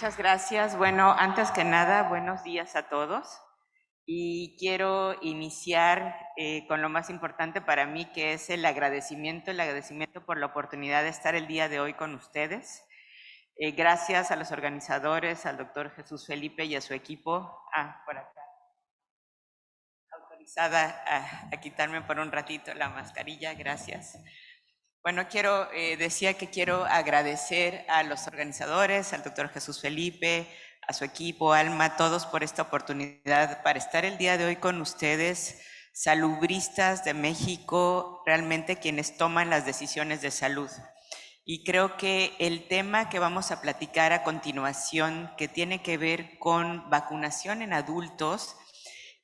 Muchas gracias. Bueno, antes que nada, buenos días a todos. Y quiero iniciar con lo más importante para mí, que es el agradecimiento por la oportunidad de estar el día de hoy con ustedes. Gracias a los organizadores, al doctor Jesús Felipe y a su equipo. Por acá, autorizada a quitarme por un ratito la mascarilla, gracias. Bueno, decía que quiero agradecer a los organizadores, al doctor Jesús Felipe, a su equipo, Alma, a todos por esta oportunidad para estar el día de hoy con ustedes, salubristas de México, realmente quienes toman las decisiones de salud. Y creo que el tema que vamos a platicar a continuación, que tiene que ver con vacunación en adultos,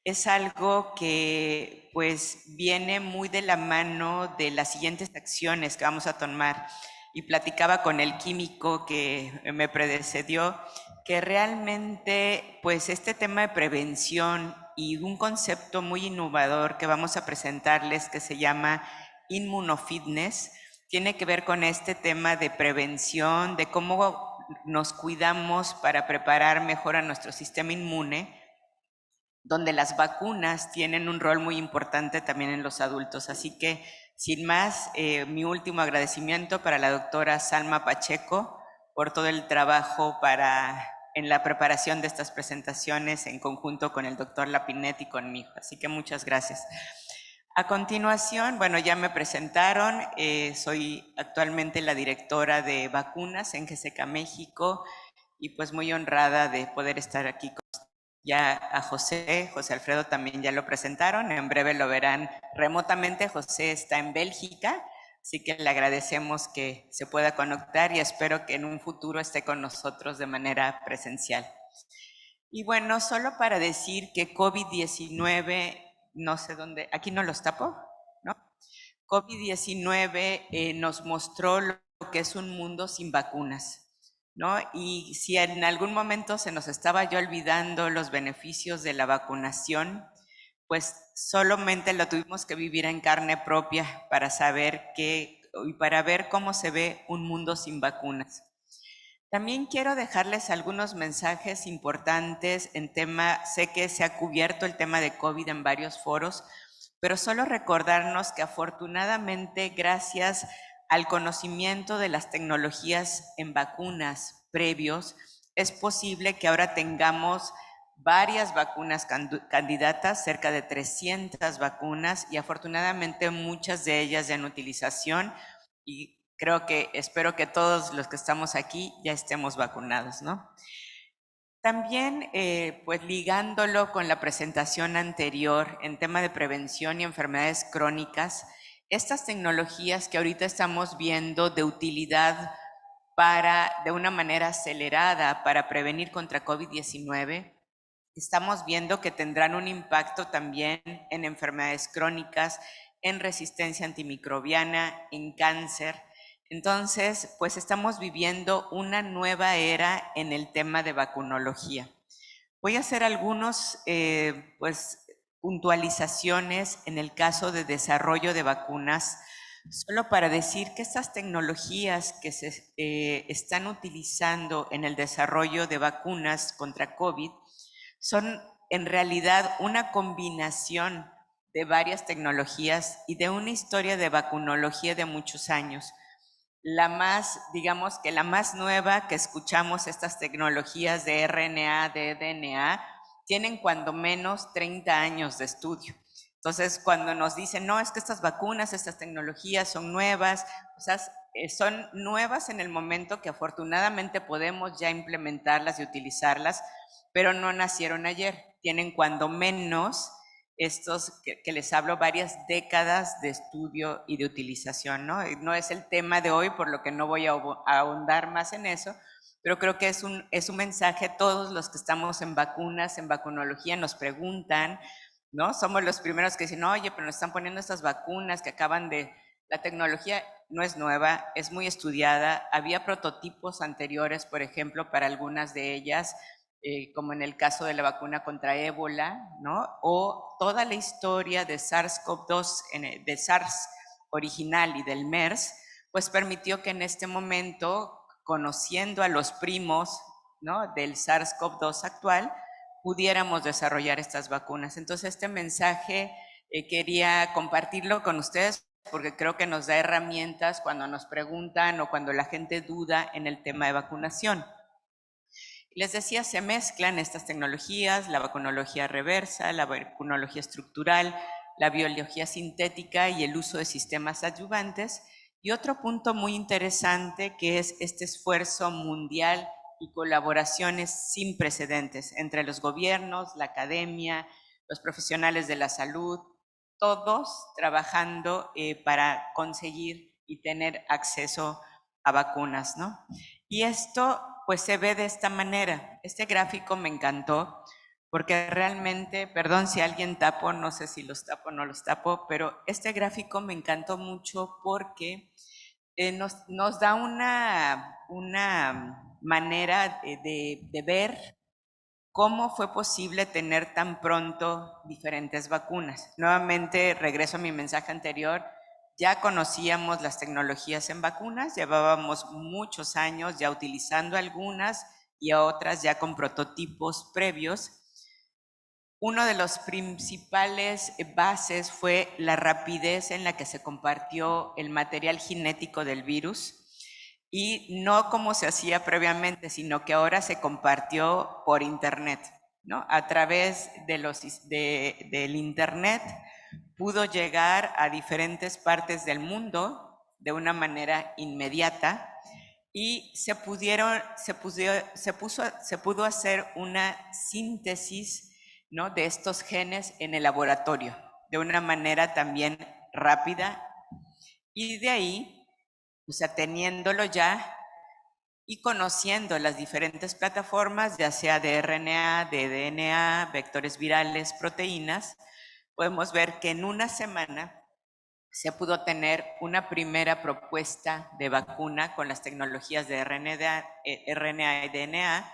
es algo que pues viene muy de la mano de las siguientes acciones que vamos a tomar. Y platicaba con el químico que me precedió que realmente pues este tema de prevención y un concepto muy innovador que vamos a presentarles que se llama inmunofitness tiene que ver con este tema de prevención, de cómo nos cuidamos para preparar mejor a nuestro sistema inmune, donde las vacunas tienen un rol muy importante también en los adultos. Así que, sin más, mi último agradecimiento para la doctora Salma Pacheco por todo el trabajo en la preparación de estas presentaciones en conjunto con el doctor Lapinet y conmigo. Así que muchas gracias. A continuación, bueno, ya me presentaron, soy actualmente la directora de vacunas en GSK México y pues muy honrada de poder estar aquí con ya a José Alfredo también ya lo presentaron, en breve lo verán remotamente. José está en Bélgica, así que le agradecemos que se pueda conectar y espero que en un futuro esté con nosotros de manera presencial. Y bueno, solo para decir que COVID-19, no sé dónde, aquí no los tapo, ¿no? COVID-19 nos mostró lo que es un mundo sin vacunas, ¿no? Y si en algún momento se nos estaba ya olvidando los beneficios de la vacunación, pues solamente lo tuvimos que vivir en carne propia para saber y para ver cómo se ve un mundo sin vacunas. También quiero dejarles algunos mensajes importantes en tema, sé que se ha cubierto el tema de COVID en varios foros, pero solo recordarnos que afortunadamente gracias al conocimiento de las tecnologías en vacunas previos, es posible que ahora tengamos varias vacunas candidatas, cerca de 300 vacunas, y afortunadamente muchas de ellas ya en utilización, y espero que todos los que estamos aquí ya estemos vacunados, ¿no? También, pues ligándolo con la presentación anterior en tema de prevención y enfermedades crónicas, estas tecnologías que ahorita estamos viendo de utilidad de una manera acelerada para prevenir contra COVID-19, estamos viendo que tendrán un impacto también en enfermedades crónicas, en resistencia antimicrobiana, en cáncer. Entonces, pues estamos viviendo una nueva era en el tema de vacunología. Voy a hacer algunos, puntualizaciones en el caso de desarrollo de vacunas, solo para decir que estas tecnologías que se están utilizando en el desarrollo de vacunas contra COVID son en realidad una combinación de varias tecnologías y de una historia de vacunología de muchos años. Digamos que la más nueva que escuchamos, estas tecnologías de RNA, de DNA, tienen cuando menos 30 años de estudio. Entonces, cuando nos dicen, no, es que estas vacunas, estas tecnologías son nuevas, o sea, son nuevas en el momento que afortunadamente podemos ya implementarlas y utilizarlas, pero no nacieron ayer, tienen cuando menos estos que les hablo varias décadas de estudio y de utilización, ¿no? No es el tema de hoy, por lo que no voy a ahondar más en eso, pero creo que es un mensaje. Todos los que estamos en vacunas, en vacunología, nos preguntan, ¿no? Somos los primeros que dicen, oye, pero nos están poniendo estas vacunas que acaban de... La tecnología no es nueva, es muy estudiada. Había prototipos anteriores, por ejemplo, para algunas de ellas, como en el caso de la vacuna contra ébola, ¿no? O toda la historia de SARS-CoV-2, de SARS original y del MERS, pues permitió que en este momento, conociendo a los primos ¿no?, del SARS-CoV-2 actual, pudiéramos desarrollar estas vacunas. Entonces, este mensaje quería compartirlo con ustedes porque creo que nos da herramientas cuando nos preguntan o cuando la gente duda en el tema de vacunación. Les decía, se mezclan estas tecnologías, la vacunología reversa, la vacunología estructural, la biología sintética y el uso de sistemas adyuvantes. Y otro punto muy interesante que es este esfuerzo mundial y colaboraciones sin precedentes entre los gobiernos, la academia, los profesionales de la salud, todos trabajando para conseguir y tener acceso a vacunas, ¿no? Y esto pues se ve de esta manera. Este gráfico me encantó porque realmente, perdón si alguien tapo, no sé si los tapo o no los tapo, pero este gráfico me encantó mucho porque nos da una manera de ver cómo fue posible tener tan pronto diferentes vacunas. Nuevamente regreso a mi mensaje anterior, ya conocíamos las tecnologías en vacunas, llevábamos muchos años ya utilizando algunas y a otras ya con prototipos previos. Uno de los principales bases fue la rapidez en la que se compartió el material genético del virus y no como se hacía previamente, sino que ahora se compartió por internet, ¿no? A través del internet pudo llegar a diferentes partes del mundo de una manera inmediata y se pudo hacer una síntesis, ¿no?, de estos genes en el laboratorio de una manera también rápida y de ahí, o sea, teniéndolo ya y conociendo las diferentes plataformas, ya sea de RNA, de DNA, vectores virales, proteínas, podemos ver que en una semana se pudo tener una primera propuesta de vacuna con las tecnologías de RNA y DNA,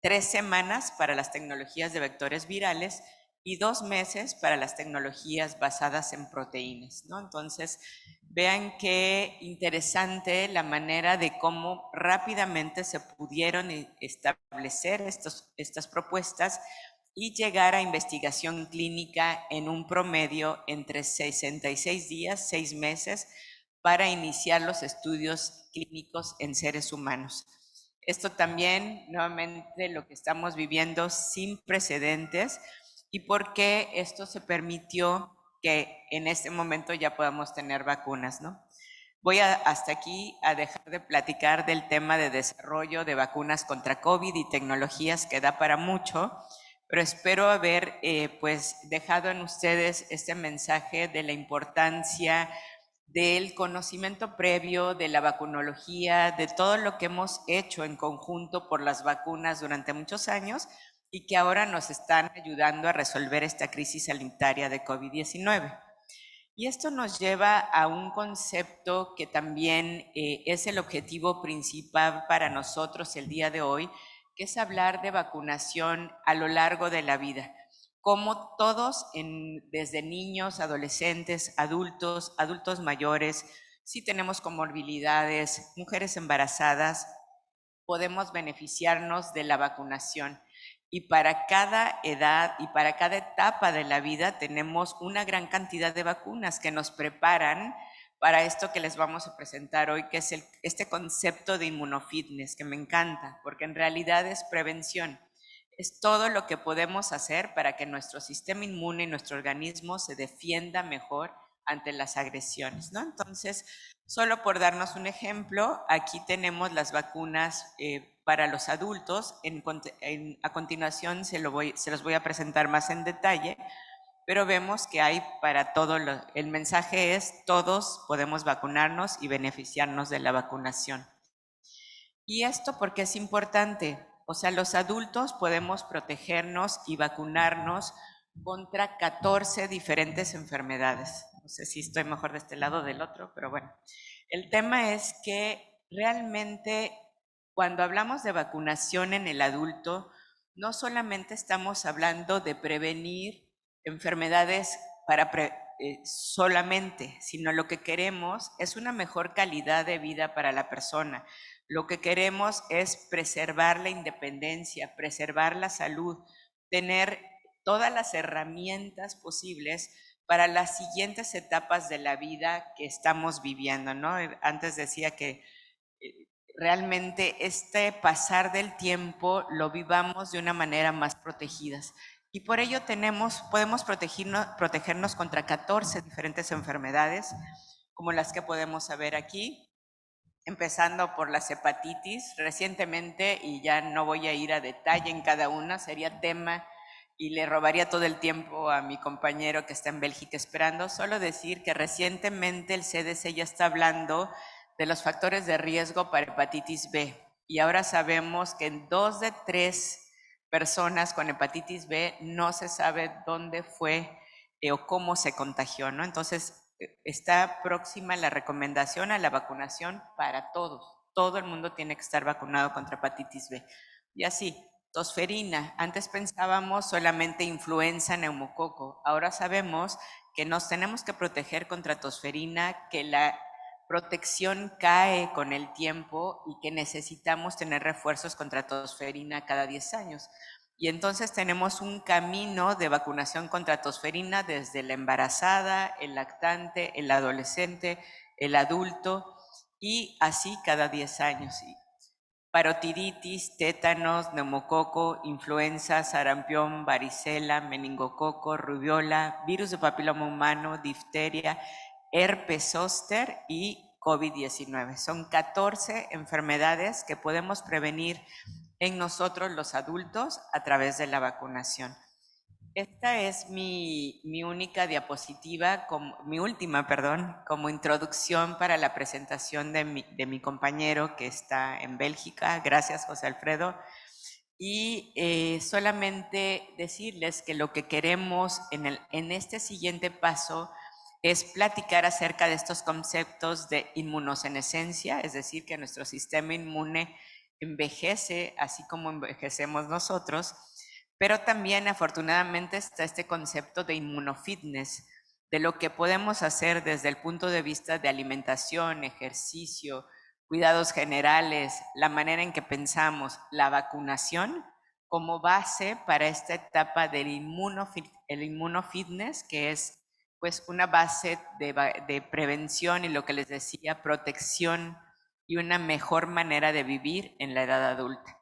3 semanas para las tecnologías de vectores virales y 2 meses para las tecnologías basadas en proteínas, ¿no? Entonces, vean qué interesante la manera de cómo rápidamente se pudieron establecer estas propuestas y llegar a investigación clínica en un promedio entre 66 días, 6 meses, para iniciar los estudios clínicos en seres humanos. Esto también, nuevamente, lo que estamos viviendo sin precedentes y por qué esto se permitió que en este momento ya podamos tener vacunas, ¿no? Voy hasta aquí a dejar de platicar del tema de desarrollo de vacunas contra COVID y tecnologías que da para mucho, pero espero haber pues dejado en ustedes este mensaje de la importancia del conocimiento previo, de la vacunología, de todo lo que hemos hecho en conjunto por las vacunas durante muchos años y que ahora nos están ayudando a resolver esta crisis sanitaria de COVID-19. Y esto nos lleva a un concepto que también es el objetivo principal para nosotros el día de hoy, que es hablar de vacunación a lo largo de la vida. Como todos, desde niños, adolescentes, adultos mayores, si tenemos comorbilidades, mujeres embarazadas, podemos beneficiarnos de la vacunación. Y para cada edad y para cada etapa de la vida tenemos una gran cantidad de vacunas que nos preparan para esto que les vamos a presentar hoy, que es este concepto de inmunofitness, que me encanta, porque en realidad es prevención. Es todo lo que podemos hacer para que nuestro sistema inmune y nuestro organismo se defienda mejor ante las agresiones, ¿no? Entonces, solo por darnos un ejemplo, aquí tenemos las vacunas para los adultos. A continuación se los voy a presentar más en detalle, pero vemos que hay para todo. El mensaje es: todos podemos vacunarnos y beneficiarnos de la vacunación. ¿Y esto por qué es importante? O sea, los adultos podemos protegernos y vacunarnos contra 14 diferentes enfermedades. No sé si estoy mejor de este lado o del otro, pero bueno. El tema es que realmente cuando hablamos de vacunación en el adulto, no solamente estamos hablando de prevenir enfermedades solamente, sino lo que queremos es una mejor calidad de vida para la persona. Lo que queremos es preservar la independencia, preservar la salud, tener todas las herramientas posibles para las siguientes etapas de la vida que estamos viviendo, ¿no? Antes decía que realmente este pasar del tiempo lo vivamos de una manera más protegidas. Y por ello podemos protegernos contra 14 diferentes enfermedades, como las que podemos ver aquí, empezando por las hepatitis. Recientemente, y ya no voy a ir a detalle en cada una, sería tema y le robaría todo el tiempo a mi compañero que está en Bélgica esperando, solo decir que recientemente el CDC ya está hablando de los factores de riesgo para hepatitis B. Y ahora sabemos que en 2 de 3 personas con hepatitis B no se sabe dónde fue o cómo se contagió, ¿no? Entonces, está próxima la recomendación a la vacunación para todos. Todo el mundo tiene que estar vacunado contra hepatitis B. Y así, tosferina. Antes pensábamos solamente influenza, neumococo. Ahora sabemos que nos tenemos que proteger contra tosferina, que la protección cae con el tiempo y que necesitamos tener refuerzos contra tosferina cada 10 años. Y entonces tenemos un camino de vacunación contra tosferina desde la embarazada, el lactante, el adolescente, el adulto y así cada 10 años. Parotiditis, tétanos, neumococo, influenza, sarampión, varicela, meningococo, rubiola, virus de papiloma humano, difteria, herpes zóster y COVID-19. Son 14 enfermedades que podemos prevenir en nosotros los adultos a través de la vacunación. Esta es mi única diapositiva, mi última, perdón, como introducción para la presentación de mi compañero que está en Bélgica. Gracias, José Alfredo. Y solamente decirles que lo que queremos en este siguiente paso es platicar acerca de estos conceptos de inmunosenescencia, es decir, que nuestro sistema inmune envejece así como envejecemos nosotros, pero también afortunadamente está este concepto de inmunofitness, de lo que podemos hacer desde el punto de vista de alimentación, ejercicio, cuidados generales, la manera en que pensamos, la vacunación como base para esta etapa del inmunofitness, que es pues una base de prevención y lo que les decía, protección y una mejor manera de vivir en la edad adulta.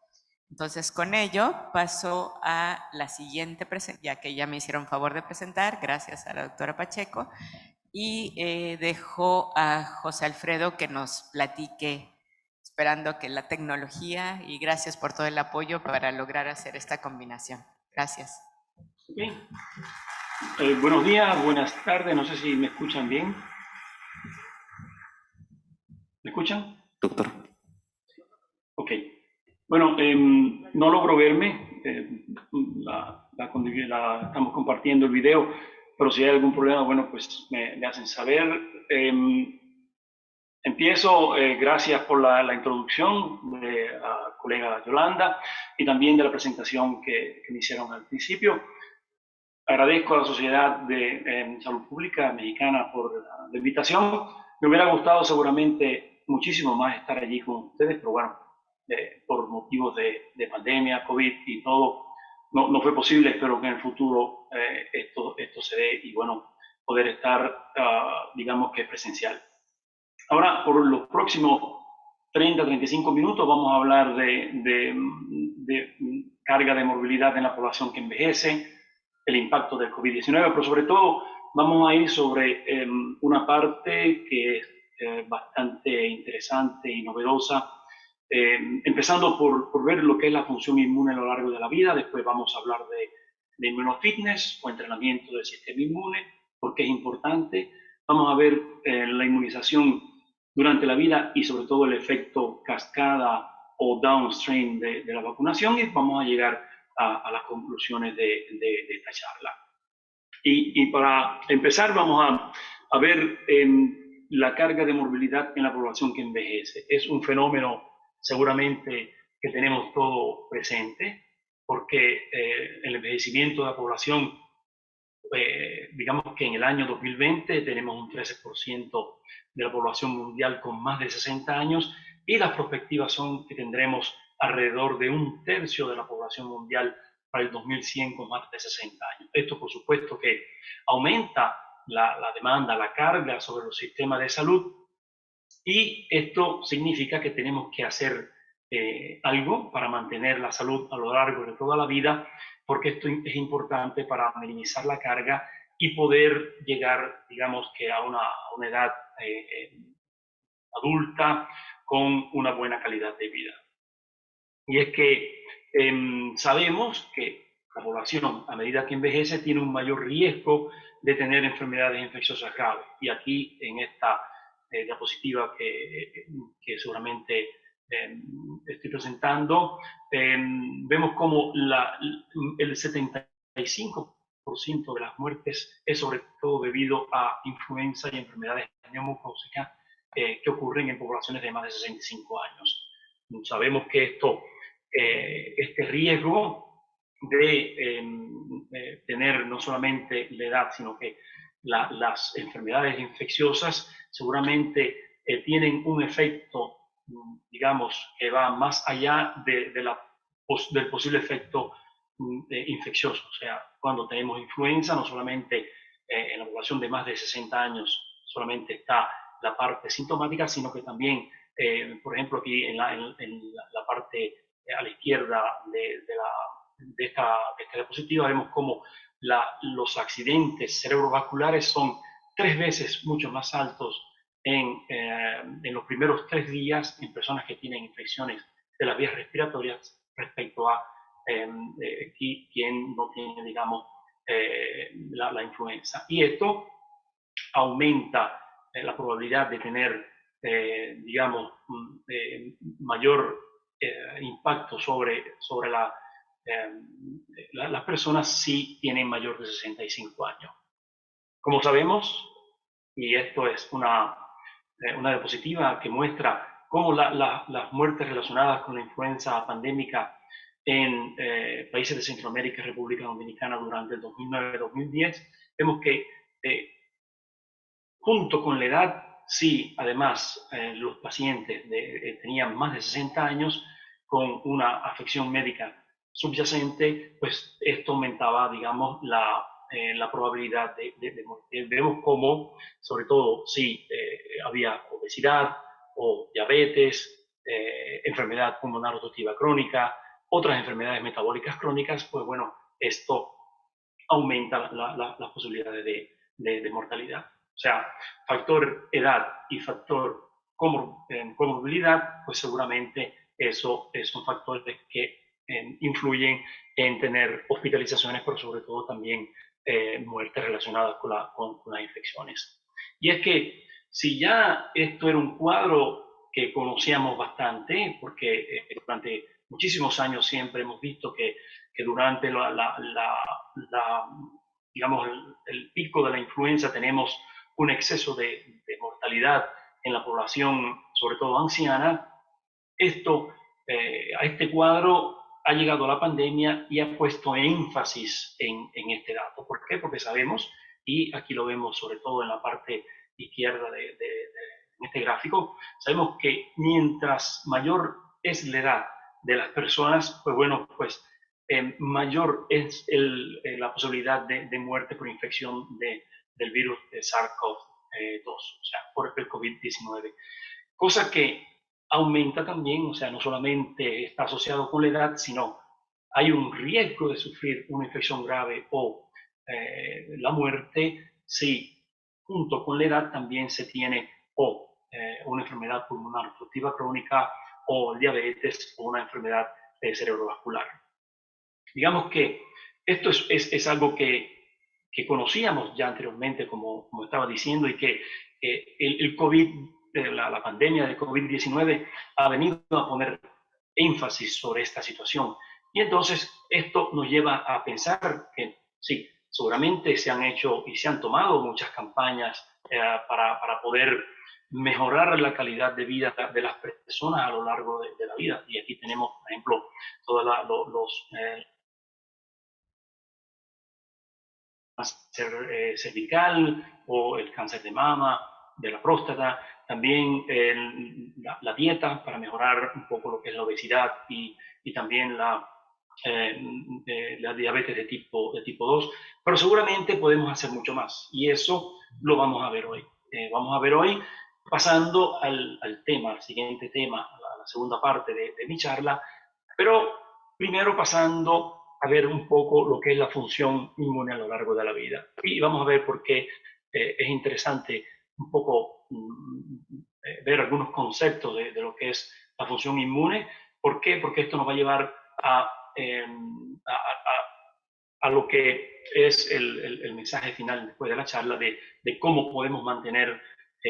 Entonces, con ello paso a la siguiente presentación, ya que ya me hicieron favor de presentar, gracias a la doctora Pacheco, y dejo a José Alfredo que nos platique, esperando que la tecnología, y gracias por todo el apoyo para lograr hacer esta combinación. Gracias. Okay. Buenos días, buenas tardes, no sé si me escuchan bien. ¿Me escuchan? Doctor. Ok. Bueno, no logro verme, estamos compartiendo el video, pero si hay algún problema, bueno, pues me hacen saber. Empiezo, gracias por la introducción de la colega Yolanda y también de la presentación que me hicieron al principio. Agradezco a la Sociedad de Salud Pública Mexicana por la invitación. Me hubiera gustado seguramente muchísimo más estar allí con ustedes, pero bueno, por motivos de pandemia, COVID y todo, no fue posible. Espero que en el futuro esto se dé y bueno, poder estar, digamos que presencial. Ahora, por los próximos 30-35 minutos vamos a hablar de carga de morbilidad en la población que envejece, el impacto del COVID-19, pero sobre todo vamos a ir sobre una parte que es bastante interesante y novedosa, empezando por ver lo que es la función inmune a lo largo de la vida. Después vamos a hablar de inmunofitness o entrenamiento del sistema inmune, porque es importante. Vamos a ver la inmunización durante la vida y sobre todo el efecto cascada o downstream de la vacunación, y vamos a llegar a las conclusiones de esta charla. Y para empezar vamos a ver la carga de morbilidad en la población que envejece. Es un fenómeno seguramente que tenemos todo presente, porque el envejecimiento de la población, digamos que en el año 2020 tenemos un 13% de la población mundial con más de 60 años y las perspectivas son que tendremos alrededor de un tercio de la población mundial para el 2100 con más de 60 años. Esto, por supuesto, que aumenta la demanda, la carga sobre los sistemas de salud, y esto significa que tenemos que hacer algo para mantener la salud a lo largo de toda la vida, porque esto es importante para minimizar la carga y poder llegar, digamos, que a una edad adulta con una buena calidad de vida. Y es que sabemos que la población, a medida que envejece, tiene un mayor riesgo de tener enfermedades infecciosas graves. Y aquí, en esta diapositiva que seguramente estoy presentando, vemos como el 75% de las muertes es sobre todo debido a influenza y enfermedades neumocócicas que ocurren en poblaciones de más de 65 años. Sabemos que este riesgo de tener no solamente la edad, sino que las enfermedades infecciosas seguramente tienen un efecto, digamos, que va más allá del posible efecto infeccioso. O sea, cuando tenemos influenza, no solamente en la población de más de 60 años solamente está la parte sintomática, sino que también por ejemplo, aquí en la parte a la izquierda de esta diapositiva vemos cómo los accidentes cerebrovasculares son 3 veces mucho más altos en los primeros 3 días en personas que tienen infecciones de las vías respiratorias respecto a quien no tiene, digamos, la influenza. Y esto aumenta la probabilidad de tener digamos, mayor impacto sobre las personas si tienen mayor de 65 años. Como sabemos, y esto es una diapositiva que muestra cómo las muertes relacionadas con la influenza pandémica en países de Centroamérica y República Dominicana durante el 2009-2010, vemos que junto con la edad, sí, además, los pacientes tenían más de 60 años con una afección médica subyacente, pues esto aumentaba, digamos, la probabilidad de muerte. Vemos cómo, sobre todo, si había obesidad o diabetes, enfermedad pulmonar obstructiva crónica, otras enfermedades metabólicas crónicas, pues bueno, esto aumenta las posibilidades de mortalidad. O sea, factor edad y factor comorbilidad, pues seguramente eso son factores que influyen en tener hospitalizaciones, pero sobre todo también muertes relacionadas con las infecciones. Y es que si ya esto era un cuadro que conocíamos bastante, porque durante muchísimos años siempre hemos visto que durante digamos, el pico de la influenza tenemos un exceso de mortalidad en la población, sobre todo anciana. A este cuadro ha llegado la pandemia y ha puesto énfasis en este dato. ¿Por qué? Porque sabemos, y aquí lo vemos sobre todo en la parte izquierda de este gráfico, sabemos que mientras mayor es la edad de las personas, pues bueno, pues mayor es la posibilidad de muerte por infección del virus de SARS-CoV-2, o sea, por el COVID-19. Cosa que aumenta también, o sea, no solamente está asociado con la edad, sino hay un riesgo de sufrir una infección grave o la muerte si junto con la edad también se tiene una enfermedad pulmonar obstructiva crónica o diabetes o una enfermedad cerebrovascular. Digamos que esto es algo que conocíamos ya anteriormente, como estaba diciendo, y que el COVID, la pandemia de COVID-19 ha venido a poner énfasis sobre esta situación. Y entonces esto nos lleva a pensar que sí, seguramente se han hecho y se han tomado muchas campañas para poder mejorar la calidad de vida de las personas a lo largo de la vida. Y aquí tenemos, por ejemplo, todos los cáncer cervical o el cáncer de mama, de la próstata, también la dieta para mejorar un poco lo que es la obesidad y también la diabetes de tipo 2, pero seguramente podemos hacer mucho más y eso lo vamos a ver hoy. Vamos a ver hoy, pasando al tema, al siguiente tema, a la segunda parte de mi charla, pero primero pasando a ver un poco lo que es la función inmune a lo largo de la vida. Y vamos a ver por qué es interesante un poco ver algunos conceptos de lo que es la función inmune. ¿Por qué? Porque esto nos va a llevar a lo que es el mensaje final después de la charla de cómo podemos mantener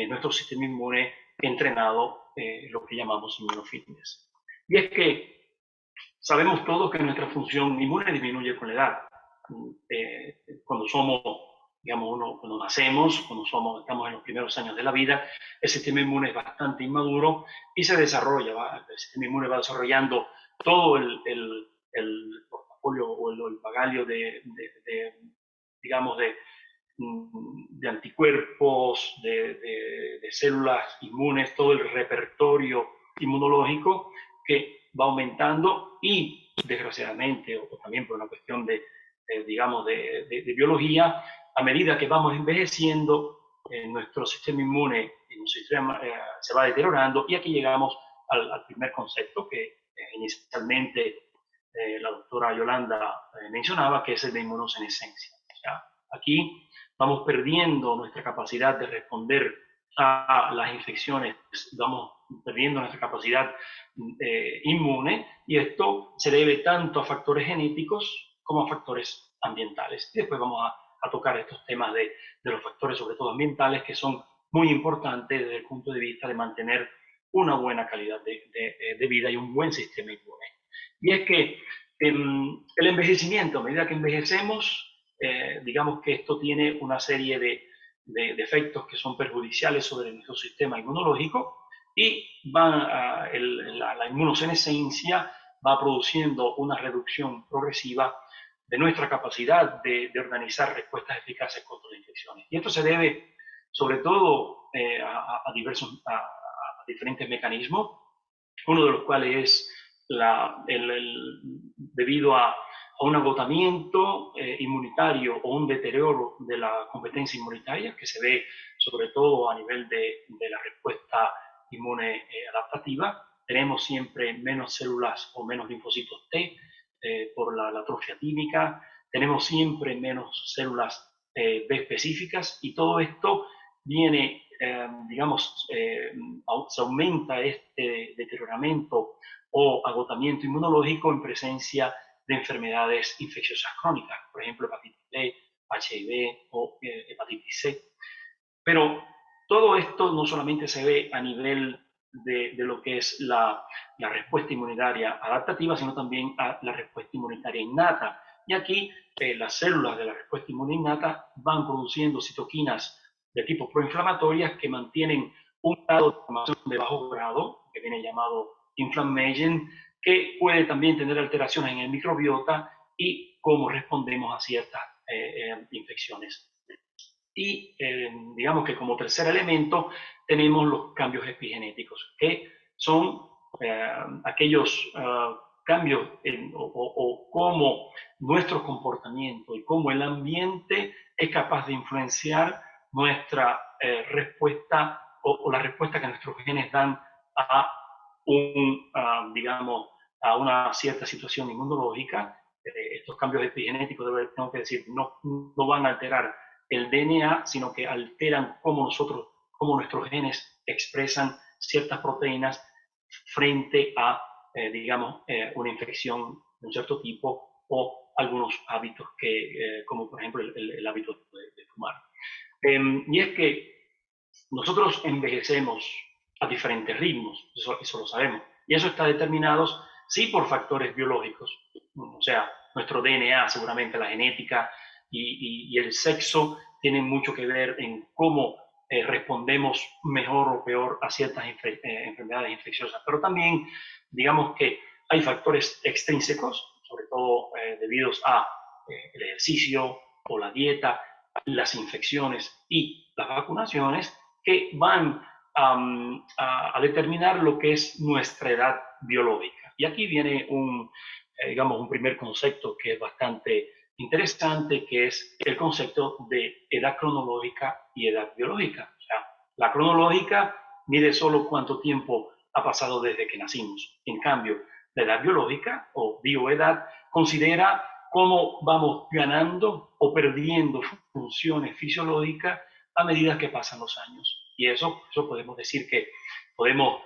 nuestro sistema inmune entrenado, lo que llamamos inmunofitness. Y es que sabemos todos que nuestra función inmune disminuye con la edad. Cuando somos, digamos, cuando nacemos, estamos en los primeros años de la vida, el sistema inmune es bastante inmaduro y se desarrolla, el sistema inmune va desarrollando todo el portafolio o el bagalio digamos, de anticuerpos, de células inmunes, todo el repertorio inmunológico que va aumentando y desgraciadamente, o también por una cuestión digamos, de biología, a medida que vamos envejeciendo, nuestro sistema inmune se va deteriorando y aquí llegamos al primer concepto que inicialmente la doctora Yolanda mencionaba, que es el de inmunosenescencia. O sea, aquí vamos perdiendo nuestra capacidad de responder a las infecciones, vamos perdiendo nuestra capacidad inmune y esto se debe tanto a factores genéticos como a factores ambientales. Y después vamos a tocar estos temas de los factores, sobre todo ambientales, que son muy importantes desde el punto de vista de mantener una buena calidad de vida y un buen sistema inmune. Y es que el envejecimiento, a medida que envejecemos, digamos que esto tiene una serie de efectos que son perjudiciales sobre nuestro sistema inmunológico y la inmunosenescencia va produciendo una reducción progresiva de nuestra capacidad de organizar respuestas eficaces contra las infecciones. Y esto se debe sobre todo a diferentes mecanismos, uno de los cuales es debido a un agotamiento inmunitario o un deterioro de la competencia inmunitaria que se ve sobre todo a nivel de la respuesta inmune adaptativa. Tenemos siempre menos células o menos linfocitos T por la atrofia tímica, tenemos siempre menos células B específicas y todo esto viene, digamos, se aumenta este deterioramiento o agotamiento inmunológico en presencia de enfermedades infecciosas crónicas, por ejemplo, hepatitis B, HIV o hepatitis C. Pero todo esto no solamente se ve a nivel de lo que es la respuesta inmunitaria adaptativa, sino también a la respuesta inmunitaria innata. Y aquí las células de la respuesta inmune innata van produciendo citoquinas de tipo proinflamatorias que mantienen un grado de inflamación de bajo grado, que viene llamado inflammation, que puede también tener alteraciones en el microbiota y cómo respondemos a ciertas infecciones. Y digamos que como tercer elemento tenemos los cambios epigenéticos, que son aquellos cambios o cómo nuestro comportamiento y cómo el ambiente es capaz de influenciar nuestra respuesta o la respuesta que nuestros genes dan a digamos, a una cierta situación inmunológica. Estos cambios epigenéticos, tengo que decir, no van a alterar el DNA, sino que alteran cómo nuestros genes expresan ciertas proteínas frente a, digamos, una infección de un cierto tipo o algunos hábitos como por ejemplo el hábito de fumar. Y es que nosotros envejecemos a diferentes ritmos, eso lo sabemos, y eso está determinado sí por factores biológicos, o sea, nuestro DNA, seguramente la genética y el sexo tienen mucho que ver en cómo respondemos mejor o peor a ciertas enfermedades infecciosas, pero también digamos que hay factores extrínsecos, sobre todo debidos a el ejercicio o la dieta, las infecciones y las vacunaciones, que van a determinar lo que es nuestra edad biológica. Y aquí viene digamos, un primer concepto que es bastante interesante, que es el concepto de edad cronológica y edad biológica. O sea, la cronológica mide solo cuánto tiempo ha pasado desde que nacimos. En cambio, la edad biológica o bioedad considera cómo vamos ganando o perdiendo funciones fisiológicas a medida que pasan los años. Y eso podemos decir que podemos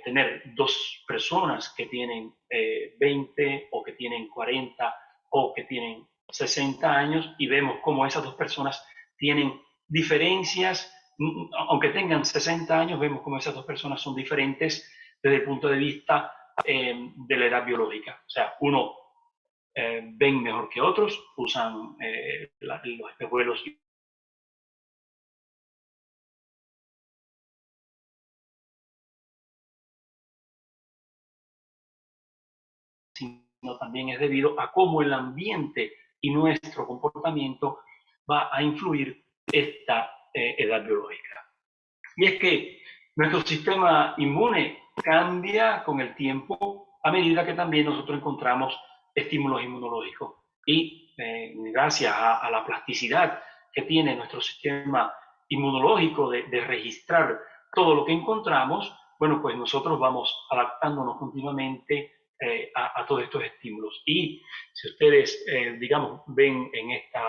tener dos personas que tienen 20 o que tienen 40 o que tienen 60 años y vemos cómo esas dos personas tienen diferencias, aunque tengan 60 años, vemos cómo esas dos personas son diferentes desde el punto de vista de la edad biológica. O sea, uno ven mejor que otros, usan los espejuelos sino también es debido a cómo el ambiente y nuestro comportamiento va a influir esta edad biológica. Y es que nuestro sistema inmune cambia con el tiempo a medida que también nosotros encontramos estímulos inmunológicos. Y gracias a la plasticidad que tiene nuestro sistema inmunológico de registrar todo lo que encontramos, bueno, pues nosotros vamos adaptándonos continuamente a todos estos estímulos. Y si ustedes, digamos, ven en esta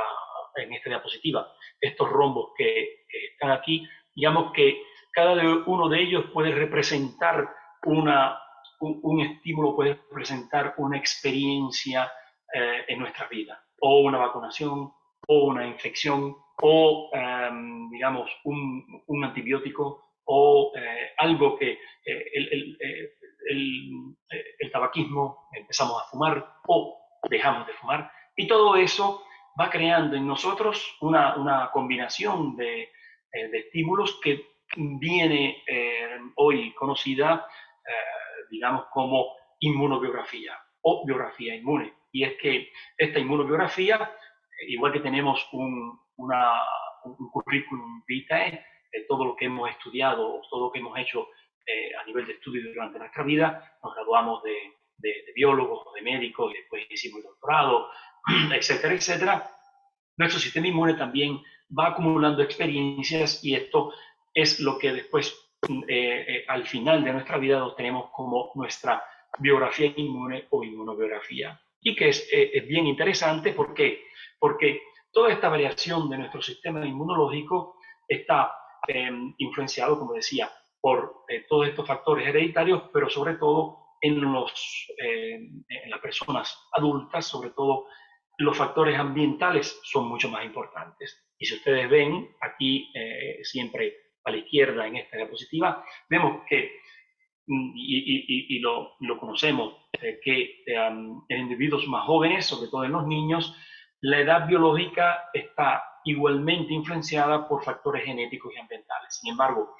diapositiva estos rombos que están aquí, digamos que cada uno de ellos puede representar un estímulo, puede representar una experiencia en nuestra vida, o una vacunación, o una infección, o digamos un antibiótico, o algo que el tabaquismo, empezamos a fumar o dejamos de fumar, y todo eso va creando en nosotros una combinación de estímulos que viene hoy conocida, digamos, como inmunobiografía o biografía inmune. Y es que esta inmunobiografía, igual que tenemos un currículum vitae de todo lo que hemos estudiado, todo lo que hemos hecho a nivel de estudio durante nuestra vida, nos graduamos de biólogos, de médicos, y después hicimos el doctorado, etcétera, etcétera. Nuestro sistema inmune también va acumulando experiencias y esto es lo que después, al final de nuestra vida, obtenemos como nuestra biografía inmune o inmunobiografía. Y que es bien interesante, ¿por qué? Porque toda esta variación de nuestro sistema inmunológico está influenciado, como decía, por todos estos factores hereditarios, pero sobre todo en las personas adultas, sobre todo los factores ambientales son mucho más importantes. Y si ustedes ven aquí, siempre a la izquierda en esta diapositiva, vemos que, y lo conocemos, que en individuos más jóvenes, sobre todo en los niños, la edad biológica está igualmente influenciada por factores genéticos y ambientales. Sin embargo,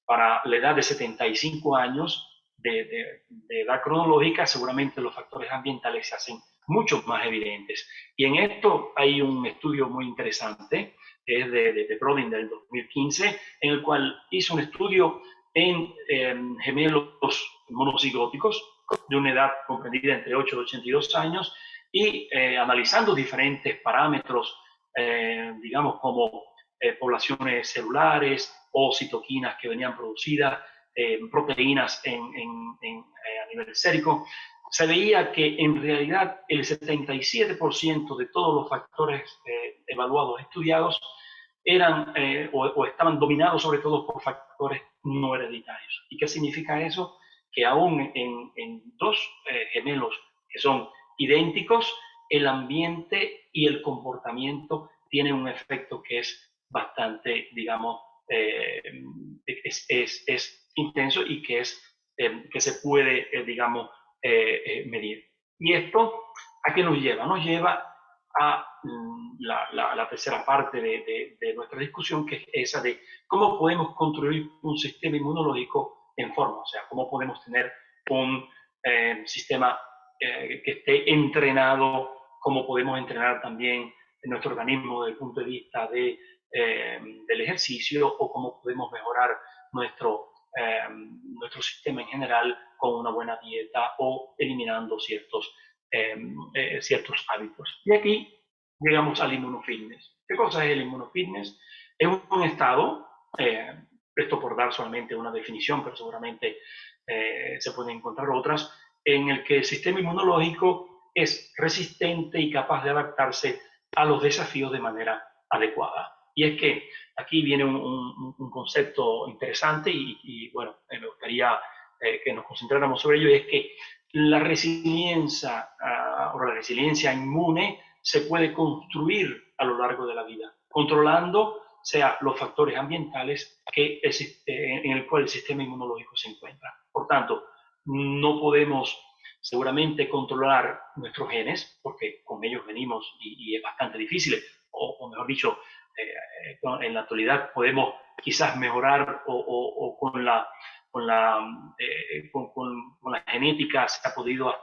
para la edad de 75 años de edad cronológica, seguramente los factores ambientales se hacen mucho más evidentes. Y en esto hay un estudio muy interesante, que es de Brodin del 2015, en el cual hizo un estudio en gemelos monocigóticos de una edad comprendida entre 8 y 82 años y analizando diferentes parámetros, digamos, como poblaciones celulares o citoquinas que venían producidas, proteínas a nivel sérico, se veía que en realidad el 77% de todos los factores evaluados, estudiados, eran o estaban dominados sobre todo por factores no hereditarios. ¿Y qué significa eso? Que aún en dos gemelos que son idénticos, el ambiente y el comportamiento tienen un efecto que es bastante, digamos, es intenso y que se puede, digamos, medir. ¿Y esto a qué nos lleva? Nos lleva a la tercera parte de nuestra discusión, que es esa de cómo podemos construir un sistema inmunológico en forma, o sea, cómo podemos tener un sistema que esté entrenado, cómo podemos entrenar también en nuestro organismo desde el punto de vista del ejercicio, o cómo podemos mejorar nuestro general con una buena dieta o eliminando ciertos hábitos. Y aquí llegamos al inmunofitness. ¿Qué cosa es el inmunofitness? Es un estado, esto por dar solamente una definición, pero seguramente se pueden encontrar otras, en el que el sistema inmunológico es resistente y capaz de adaptarse a los desafíos de manera adecuada. Y es que aquí viene un concepto interesante bueno, me gustaría que nos concentráramos sobre ello, y es que la resiliencia o la resiliencia inmune se puede construir a lo largo de la vida, controlando sea los factores ambientales en el cual el sistema inmunológico se encuentra. Por tanto, no podemos seguramente controlar nuestros genes, porque con ellos venimos y es bastante difícil, o mejor dicho, en la actualidad podemos quizás mejorar o con la genética se ha podido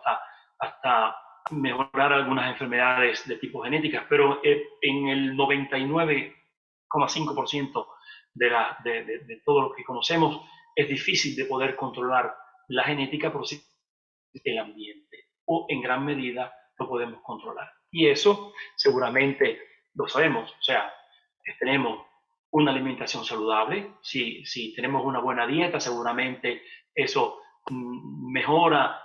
hasta mejorar algunas enfermedades de tipo genéticas, pero en el 99,5% de todo lo que conocemos es difícil de poder controlar la genética, por sí el ambiente, o en gran medida lo podemos controlar. Y eso seguramente lo sabemos, o sea, tenemos una alimentación saludable, si tenemos una buena dieta, seguramente eso mejora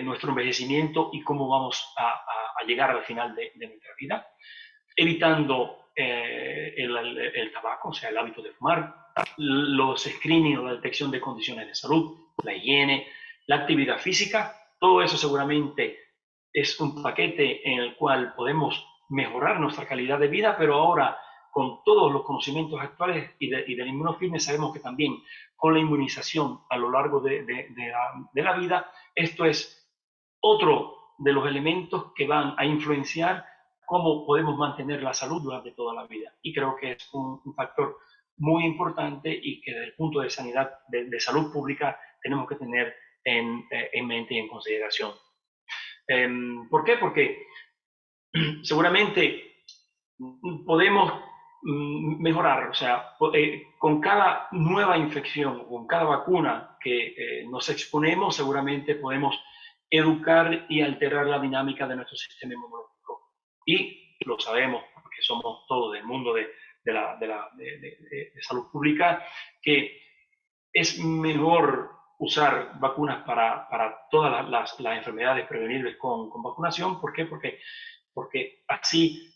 nuestro envejecimiento y cómo vamos a llegar al final de nuestra vida, evitando el tabaco, o sea, el hábito de fumar, los screening o la detección de condiciones de salud, la higiene, la actividad física. Todo eso seguramente es un paquete en el cual podemos mejorar nuestra calidad de vida, pero ahora con todos los conocimientos actuales y del inmunofitness sabemos que también con la inmunización a lo largo de la vida, esto es otro de los elementos que van a influenciar cómo podemos mantener la salud durante toda la vida. Y creo que es un factor muy importante y que desde el punto de sanidad, de salud pública, tenemos que tener en mente y en consideración. ¿Por qué? Porque seguramente podemos mejorar, o sea, con cada nueva infección, con cada vacuna que nos exponemos, seguramente podemos educar y alterar la dinámica de nuestro sistema inmunológico. Y lo sabemos, porque somos todos del mundo de salud pública, que es mejor usar vacunas para todas las enfermedades prevenibles con vacunación. ¿Por qué? Porque así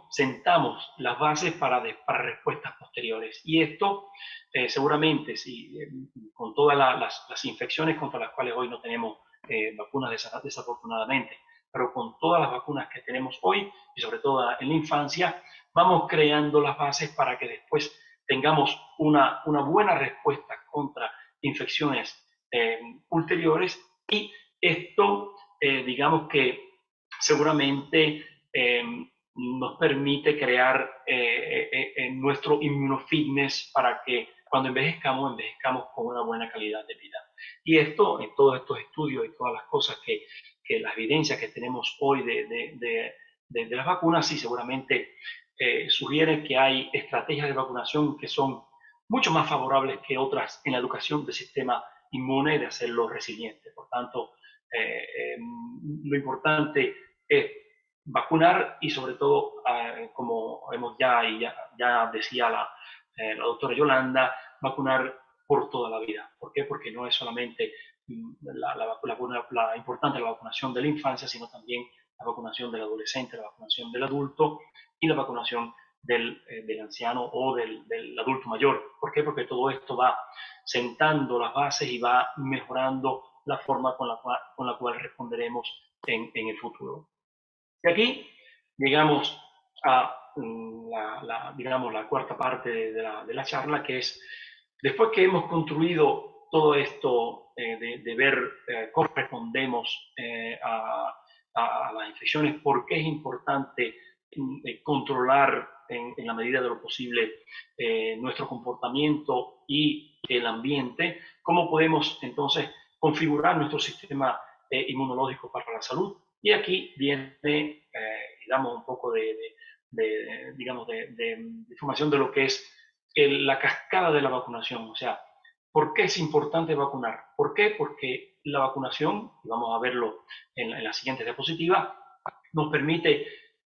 sentamos las bases para respuestas posteriores. Y esto seguramente, con todas las infecciones contra las cuales hoy no tenemos vacunas desafortunadamente, pero con todas las vacunas que tenemos hoy, y sobre todo en la infancia, vamos creando las bases para que después tengamos una buena respuesta contra infecciones ulteriores, y esto, digamos que seguramente nos permite crear nuestro inmunofitness para que cuando envejezcamos con una buena calidad de vida. Y esto, en todos estos estudios y todas las cosas las evidencias que tenemos hoy de las vacunas, sí seguramente sugiere que hay estrategias de vacunación que son mucho más favorables que otras en la educación del sistema inmune, de hacerlo resiliente. Por tanto, lo importante es vacunar y sobre todo, como vemos ya decía la doctora Yolanda, vacunar por toda la vida. ¿Por qué? Porque no es solamente la importante la vacunación de la infancia, sino también la vacunación del adolescente, la vacunación del adulto y la vacunación del anciano o del adulto mayor. ¿Por qué? Porque todo esto va sentando las bases y va mejorando la forma con la cual responderemos en el futuro. Y aquí llegamos a digamos, la cuarta parte de la charla, que es, después que hemos construido todo esto de ver cómo respondemos a las infecciones, por qué es importante controlar en la medida de lo posible nuestro comportamiento y el ambiente, cómo podemos entonces configurar nuestro sistema inmunológico para la salud. Y aquí viene, digamos, un poco digamos, de información de lo que es la cascada de la vacunación. O sea, ¿Por qué es importante vacunar? ¿Por qué? Porque la vacunación, y vamos a verlo en la siguiente diapositiva, nos permite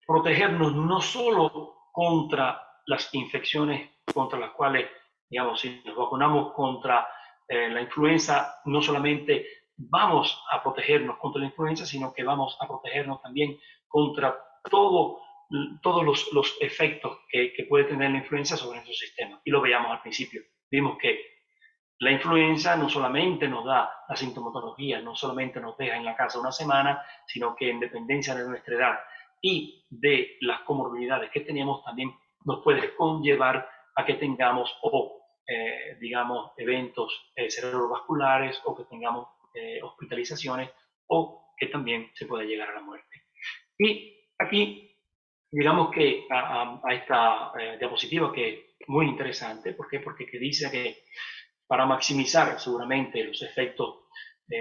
protegernos no solo contra las infecciones contra las cuales, digamos, si nos vacunamos contra la influenza, no solamente vamos a protegernos contra la influenza, sino que vamos a protegernos también contra todos los efectos que puede tener la influenza sobre nuestro sistema. Y lo veíamos al principio. Vimos que la influenza no solamente nos da la sintomatología, no solamente nos deja en la casa una semana, sino que en dependencia de nuestra edad y de las comorbilidades que tenemos, también nos puede conllevar a que tengamos digamos, eventos cerebrovasculares o que tengamos hospitalizaciones o que también se puede llegar a la muerte. Y aquí, digamos que a esta diapositiva que es muy interesante, ¿por qué? Porque que dice que para maximizar seguramente los efectos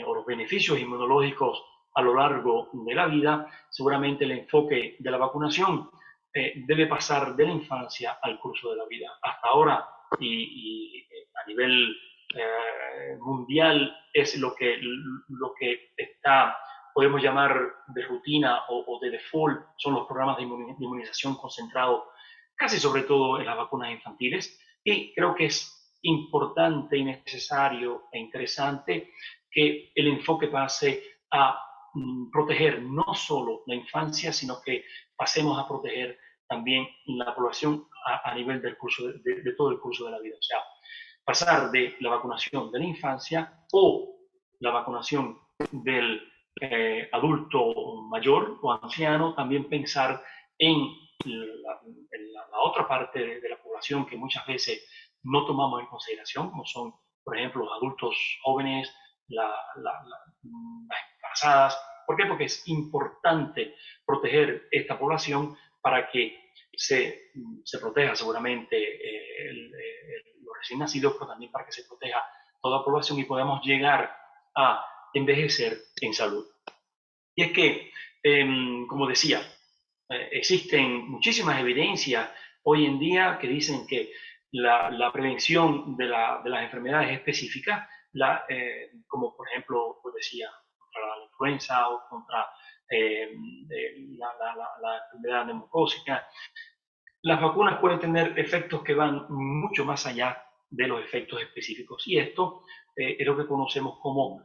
o los beneficios inmunológicos a lo largo de la vida, seguramente el enfoque de la vacunación debe pasar de la infancia al curso de la vida. Hasta ahora, y a nivel mundial, es lo que está, podemos llamar de rutina o de default, son los programas de inmunización concentrados casi sobre todo en las vacunas infantiles. Y creo que es importante y necesario e interesante que el enfoque pase a proteger no solo la infancia, sino que pasemos a proteger también la población a nivel del curso de todo el curso de la vida. O sea, pasar de la vacunación de la infancia o la vacunación del adulto mayor o anciano, también pensar en la otra parte de la población que muchas veces no tomamos en consideración, como son, por ejemplo, los adultos jóvenes, las embarazadas. ¿Por qué? Porque es importante proteger esta población para que se proteja seguramente los recién nacidos, pero también para que se proteja toda la población y podamos llegar a envejecer en salud. Y es que, como decía, existen muchísimas evidencias hoy en día que dicen que la prevención de las enfermedades específicas, como por ejemplo, pues decía, contra la influenza o contra la enfermedad neumocócica, las vacunas pueden tener efectos que van mucho más allá de los efectos específicos. Y esto es lo que conocemos como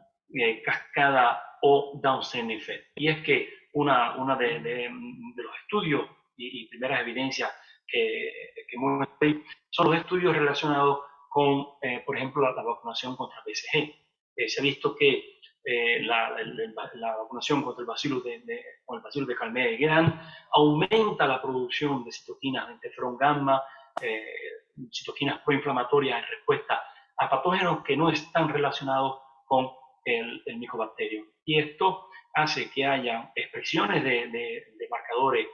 cascada o downstream effect. Y es que una de los estudios y primeras evidencias que muestran son los estudios relacionados con, por ejemplo, la vacunación contra BCG. Se ha visto que la vacunación contra el bacillus de Calmette-Guerin aumenta la producción de citoquinas de interferón gamma, citoquinas proinflamatorias en respuesta a patógenos que no están relacionados con el micobacterio. Y esto hace que haya expresiones de marcadores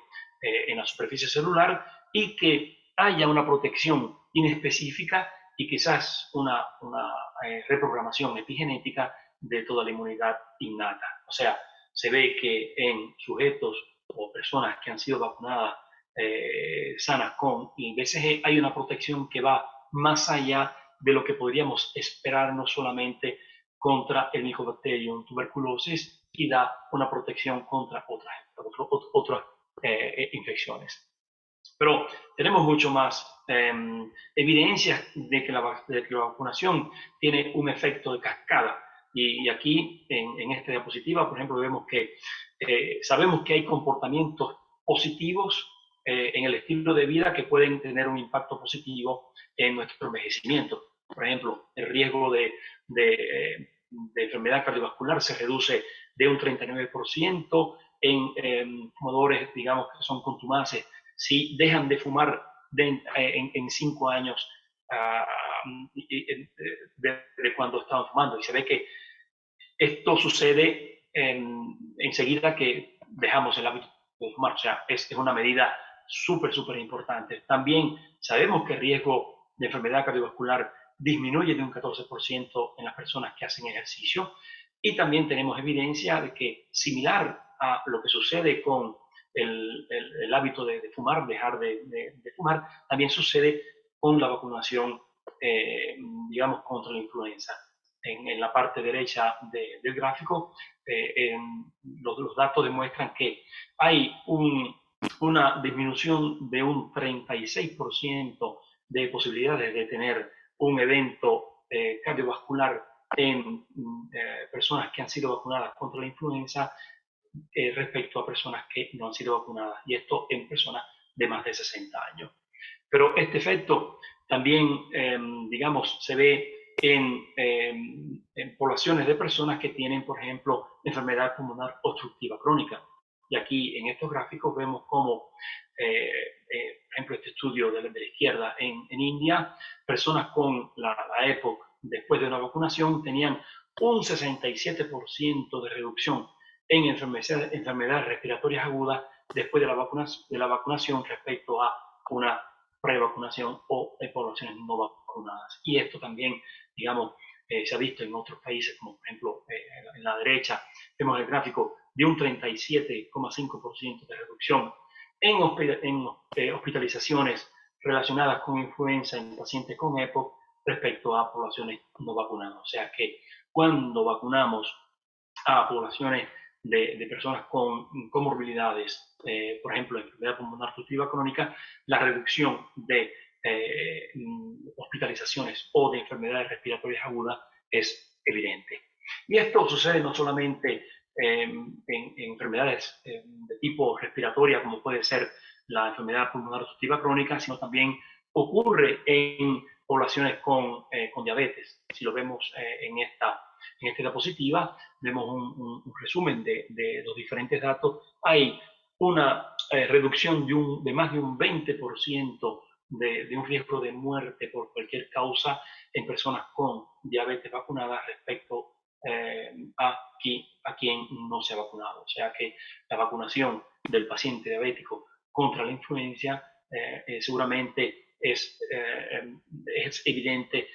en la superficie celular y que haya una protección inespecífica y quizás una reprogramación epigenética de toda la inmunidad innata. O sea, se ve que en sujetos o personas que han sido vacunadas sanas con el BCG hay una protección que va más allá de lo que podríamos esperar no solamente contra el Mycobacterium tuberculosis y da una protección contra otras infecciones. Pero tenemos mucho más evidencias de que la vacunación tiene un efecto de cascada. Y aquí, en esta diapositiva, por ejemplo, vemos que sabemos que hay comportamientos positivos en el estilo de vida que pueden tener un impacto positivo en nuestro envejecimiento. Por ejemplo, el riesgo de enfermedad cardiovascular se reduce de un 39% en fumadores, digamos, que son contumaces, si dejan de fumar en 5 años de cuando estaban fumando. Y se ve que esto sucede enseguida que dejamos el hábito de fumar. O sea, es una medida súper importante. También sabemos que el riesgo de enfermedad cardiovascular disminuye de un 14% en las personas que hacen ejercicio. Y también tenemos evidencia de que, similar a lo que sucede con el hábito de fumar, dejar de fumar, también sucede con la vacunación digamos, contra la influenza. En la parte derecha del gráfico, los datos demuestran que hay una disminución de un 36% de posibilidades de tener un evento cardiovascular en personas que han sido vacunadas contra la influenza respecto a personas que no han sido vacunadas, y esto en personas de más de 60 años. Pero este efecto también, digamos, se ve en poblaciones de personas que tienen, por ejemplo, enfermedad pulmonar obstructiva crónica. Y aquí en estos gráficos vemos cómo, por ejemplo, este estudio de la izquierda en India, personas con la EPOC después de una vacunación tenían un 67% de reducción en enfermedades respiratorias agudas después de la vacunación respecto a una prevacunación o en poblaciones no vacunadas. Y esto también, digamos, se ha visto en otros países, como por ejemplo en la derecha, vemos el gráfico de un 37,5% de reducción en hospitalizaciones relacionadas con influenza en pacientes con EPOC respecto a poblaciones no vacunadas. O sea que cuando vacunamos a poblaciones de personas con comorbilidades, por ejemplo, enfermedad pulmonar obstructiva crónica, la reducción de hospitalizaciones o de enfermedades respiratorias agudas es evidente. Y esto sucede no solamente en enfermedades de tipo respiratoria, como puede ser la enfermedad pulmonar obstructiva crónica, sino también ocurre en poblaciones con diabetes. Si lo vemos en esta diapositiva, vemos un resumen de los diferentes datos. Hay una reducción de más de un 20% de un riesgo de muerte por cualquier causa en personas con diabetes vacunadas respecto a quien no se ha vacunado. O sea que la vacunación del paciente diabético contra la influenza seguramente es evidente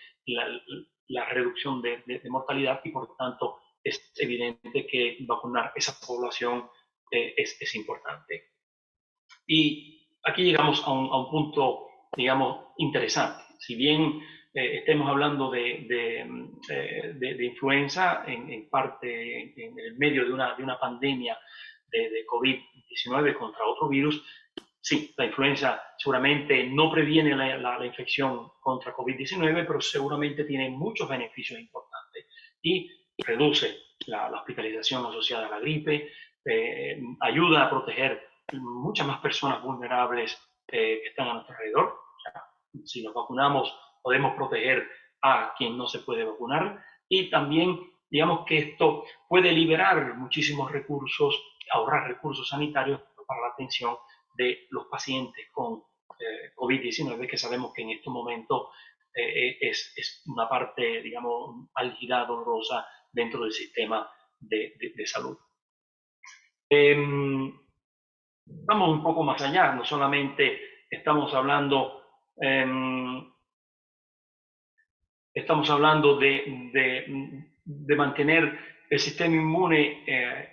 la reducción de mortalidad, y por tanto es evidente que vacunar esa población es importante. Y aquí llegamos a un punto, digamos, interesante. Si bien estemos hablando de influenza, en parte en el medio de una pandemia de COVID-19 contra otro virus, sí, la influenza seguramente no previene la infección contra COVID-19, pero seguramente tiene muchos beneficios importantes y reduce la hospitalización asociada a la gripe, ayuda a proteger muchas más personas vulnerables que están a nuestro alrededor. O sea, si nos vacunamos, podemos proteger a quien no se puede vacunar, y también, digamos que esto puede liberar muchísimos recursos, ahorrar recursos sanitarios para la atención de los pacientes con COVID-19, que sabemos que en estos momentos es una parte, digamos, álgida, dolorosa dentro del sistema de salud. Vamos un poco más allá, no solamente estamos hablando de mantener el sistema inmune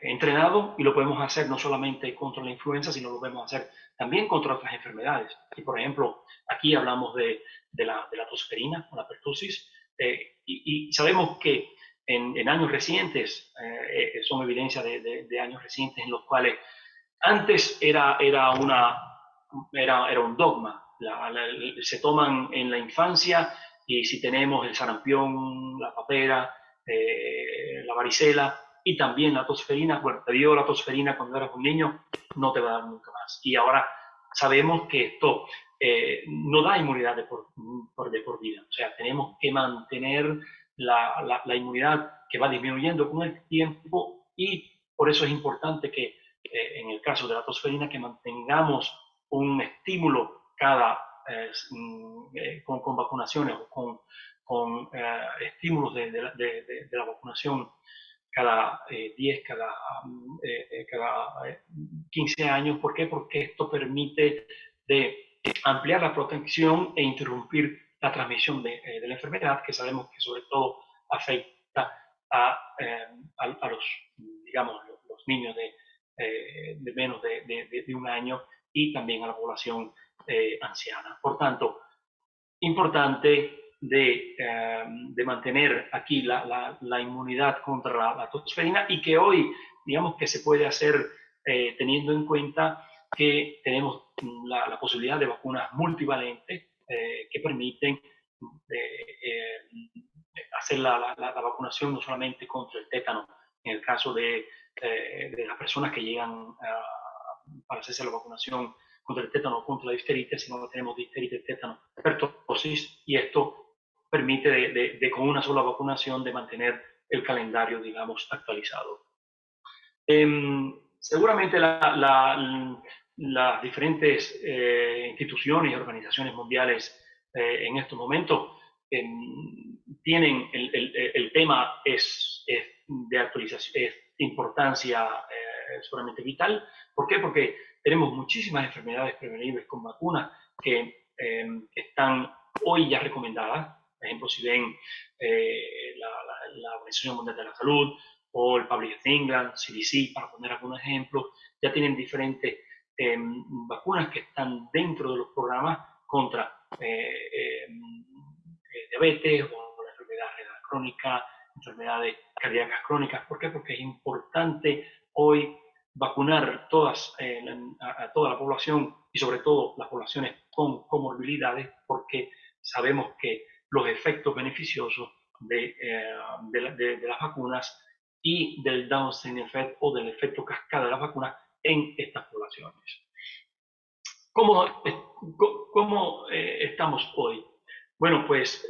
entrenado, y lo podemos hacer no solamente contra la influenza, sino lo podemos hacer también contra otras enfermedades. Y por ejemplo, aquí hablamos de la tosferina o la pertussis, y sabemos que en años recientes, son evidencia de años recientes en los cuales antes era un dogma. Se toman en la infancia, y si tenemos el sarampión, la papera, la varicela y también la tosferina, bueno, te dio la tosferina cuando eras un niño, no te va a dar nunca más. Y ahora sabemos que esto no da inmunidad de por vida. O sea, tenemos que mantener la inmunidad, que va disminuyendo con el tiempo, y por eso es importante que en el caso de la tosferina, que mantengamos un estímulo con vacunaciones o con estímulos de la vacunación cada 10, cada 15 años. ¿Por qué? Porque esto permite ampliar la protección e interrumpir la transmisión de la enfermedad, que sabemos que sobre todo afecta a los, digamos, los niños de menos de un año, y también a la población anciana. Por tanto, importante de mantener aquí la inmunidad contra la toxferina, y que hoy, digamos que se puede hacer teniendo en cuenta que tenemos la posibilidad de vacunas multivalentes que permiten hacer la vacunación no solamente contra el tétano, en el caso de las personas que llegan para hacerse la vacunación contra el tétano o contra la difteritis, sino que tenemos difteritis, tétano, pertosis, y esto permite con una sola vacunación de mantener el calendario, digamos, actualizado. Seguramente las diferentes instituciones y organizaciones mundiales en estos momentos tienen el tema es de actualización, es de importancia seguramente vital. ¿Por qué? Porque tenemos muchísimas enfermedades prevenibles con vacunas que están hoy ya recomendadas. Por ejemplo, si ven la Organización Mundial de la Salud o el Public Health England, CDC, para poner algunos ejemplos, ya tienen diferentes vacunas que están dentro de los programas contra diabetes o la enfermedad renal crónica, enfermedades cardíacas crónicas. ¿Por qué? Porque es importante hoy vacunar a toda la población, y sobre todo las poblaciones con comorbilidades, porque sabemos que los efectos beneficiosos de las vacunas y del downstream effect o del efecto cascada de las vacunas en estas poblaciones. ¿Cómo estamos hoy? Bueno, pues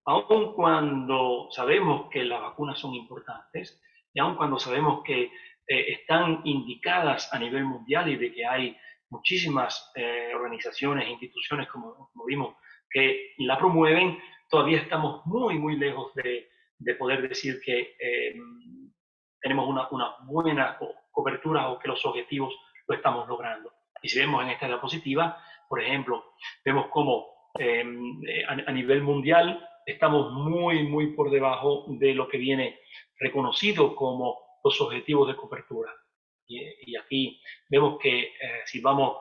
aun cuando sabemos que las vacunas son importantes, y aun cuando sabemos que están indicadas a nivel mundial y de que hay muchísimas organizaciones e instituciones, como vimos, que la promueven, todavía estamos muy lejos de poder decir que tenemos una buena cobertura o que los objetivos lo estamos logrando. Y si vemos en esta diapositiva, por ejemplo, vemos cómo a nivel mundial estamos muy por debajo de lo que viene reconocido como los objetivos de cobertura. Y aquí vemos que si vamos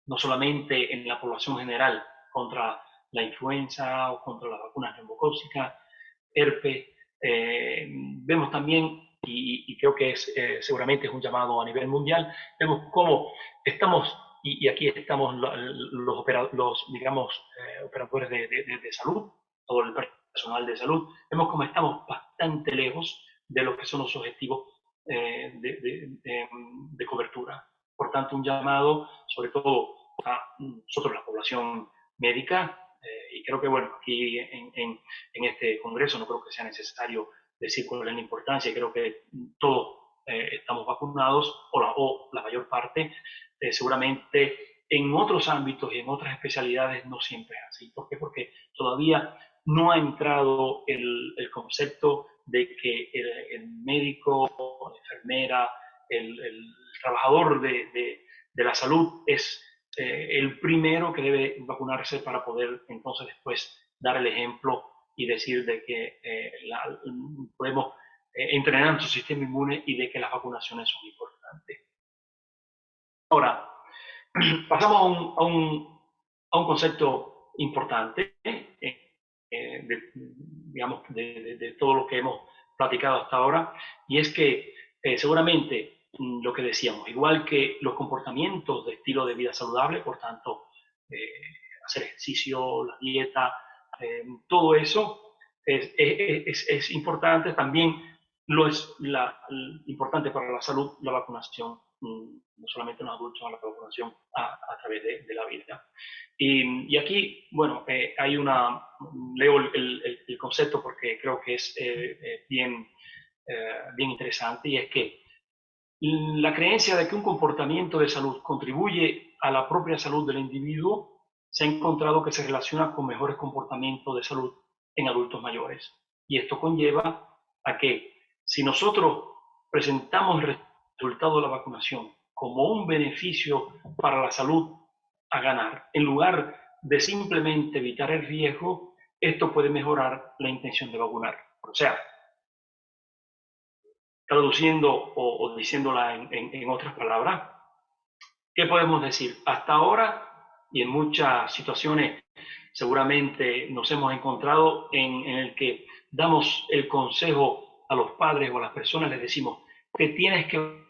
no solamente en la población general contra la influenza o contra las vacunas neumocócicas, herpes, vemos también, y creo que seguramente es un llamado a nivel mundial, vemos cómo estamos, y aquí estamos los digamos, operadores de salud, todo el personal de salud, vemos cómo estamos bastante lejos de lo que son los objetivos de cobertura. Por tanto, un llamado, sobre todo a nosotros, la población médica, y creo que, bueno, aquí en este congreso no creo que sea necesario decir cuál es la importancia. Creo que todos estamos vacunados, o la mayor parte. Seguramente en otros ámbitos y en otras especialidades no siempre es así. ¿Por qué? Porque todavía no ha entrado el concepto de que el médico, la enfermera, el trabajador de la salud es el primero que debe vacunarse para poder entonces después dar el ejemplo y decir de que podemos entrenar nuestro sistema inmune y de que las vacunaciones son importantes. Ahora, pasamos a un concepto importante, digamos, de todo lo que hemos platicado hasta ahora, y es que seguramente lo que decíamos, igual que los comportamientos de estilo de vida saludable, por tanto, hacer ejercicio, la dieta, todo eso es importante. También lo es importante para la salud, la vacunación, no solamente en los adultos, la vacunación a través de la vida. Y aquí, bueno, leo el concepto porque creo que es bien interesante, y es que la creencia de que un comportamiento de salud contribuye a la propia salud del individuo se ha encontrado que se relaciona con mejores comportamientos de salud en adultos mayores. Y esto conlleva a que si nosotros presentamos el resultado de la vacunación como un beneficio para la salud a ganar, en lugar de simplemente evitar el riesgo, esto puede mejorar la intención de vacunar. O sea, traduciendo o diciéndola en otras palabras, ¿qué podemos decir? Hasta ahora, y en muchas situaciones seguramente nos hemos encontrado en el que damos el consejo a los padres o a las personas, les decimos, te tienes que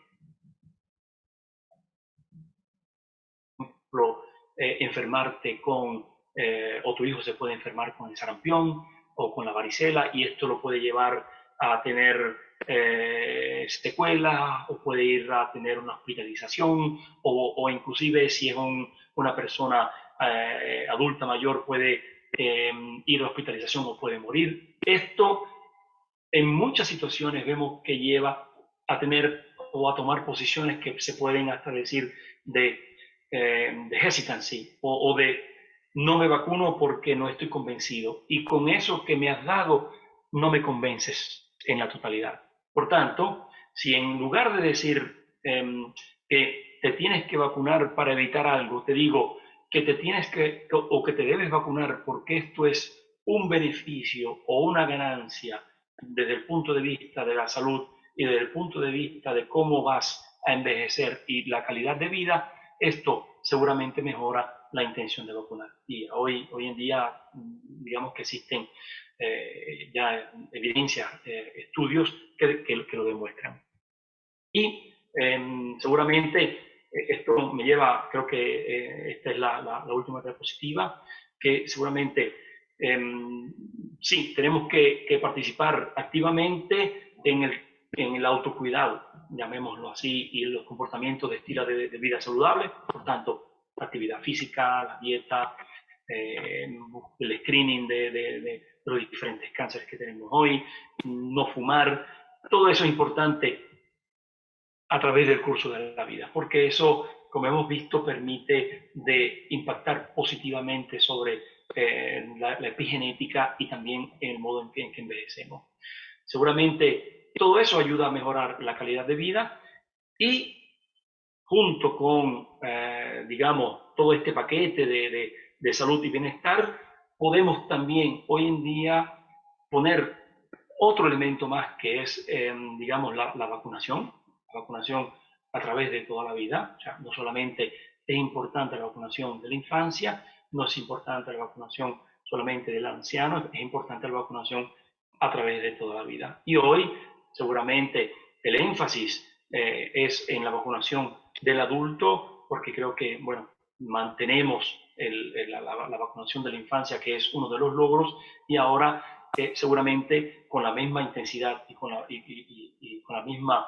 enfermarte con, o tu hijo se puede enfermar con el sarampión o con la varicela, y esto lo puede llevar a tener secuelas, o puede ir a tener una hospitalización, o inclusive si es una persona adulta mayor puede ir a hospitalización o puede morir. Esto en muchas situaciones vemos que lleva a tener o a tomar posiciones que se pueden hasta decir de hesitancy o de no me vacuno porque no estoy convencido, y con eso que me has dado no me convences en la totalidad. Por tanto, si en lugar de decir que te tienes que vacunar para evitar algo, te digo que te tienes que o que te debes vacunar porque esto es un beneficio o una ganancia desde el punto de vista de la salud y desde el punto de vista de cómo vas a envejecer y la calidad de vida, esto seguramente mejora la intención de vacunar. Y hoy en día, digamos que existen ya evidencias, estudios que lo demuestran. Y seguramente esto me lleva, creo que esta es la última diapositiva, que seguramente sí, tenemos que participar activamente en el autocuidado, llamémoslo así, y los comportamientos de estilo de vida saludable. Por tanto, actividad física, la dieta, el screening de los diferentes cánceres que tenemos hoy, no fumar, todo eso es importante a través del curso de la vida, porque eso, como hemos visto, permite de impactar positivamente sobre la epigenética y también en el modo en que envejecemos. Seguramente todo eso ayuda a mejorar la calidad de vida, y junto con, digamos, todo este paquete de salud y bienestar, podemos también hoy en día poner otro elemento más, que es, digamos, la vacunación a través de toda la vida. O sea, no solamente es importante la vacunación de la infancia, no es importante la vacunación solamente del anciano, es importante la vacunación a través de toda la vida. Y hoy, seguramente, el énfasis es en la vacunación del adulto, porque creo que, bueno, mantenemos la vacunación de la infancia, que es uno de los logros, y ahora seguramente con la misma intensidad y con la misma,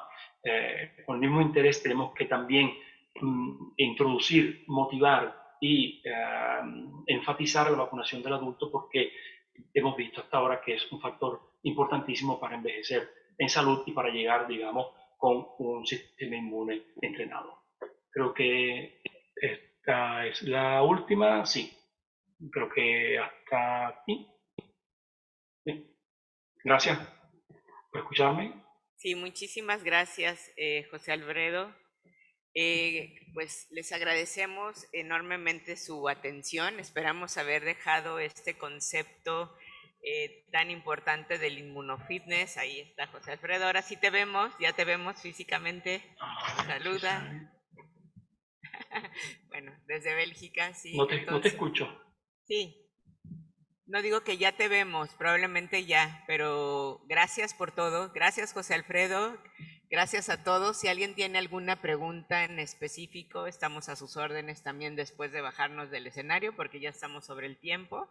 con el mismo interés tenemos que también introducir, motivar y enfatizar la vacunación del adulto, porque hemos visto hasta ahora que es un factor importantísimo para envejecer en salud y para llegar, digamos, con un sistema inmune entrenado. Creo que esta es la última, sí. Creo que hasta aquí. Sí. Gracias por escucharme. Sí, muchísimas gracias, José Alfredo. Pues les agradecemos enormemente su atención. Esperamos haber dejado este concepto tan importante del inmunofitness. Ahí está José Alfredo. Ahora sí te vemos, ya te vemos físicamente. Saluda. Bueno, desde Bélgica, sí. No te escucho. Sí. No digo que ya te vemos, probablemente ya, pero gracias por todo. Gracias, José Alfredo. Gracias a todos. Si alguien tiene alguna pregunta en específico, estamos a sus órdenes también después de bajarnos del escenario, porque ya estamos sobre el tiempo.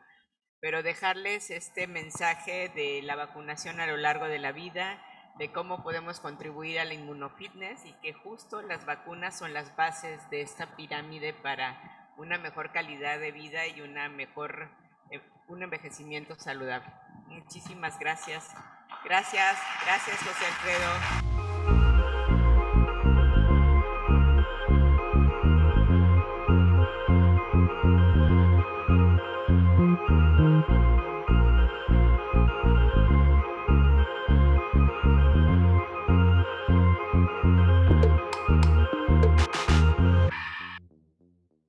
Pero dejarles este mensaje de la vacunación a lo largo de la vida, de cómo podemos contribuir a la inmunofitness, y que justo las vacunas son las bases de esta pirámide para una mejor calidad de vida y un envejecimiento saludable. Muchísimas gracias. Gracias, José Alfredo.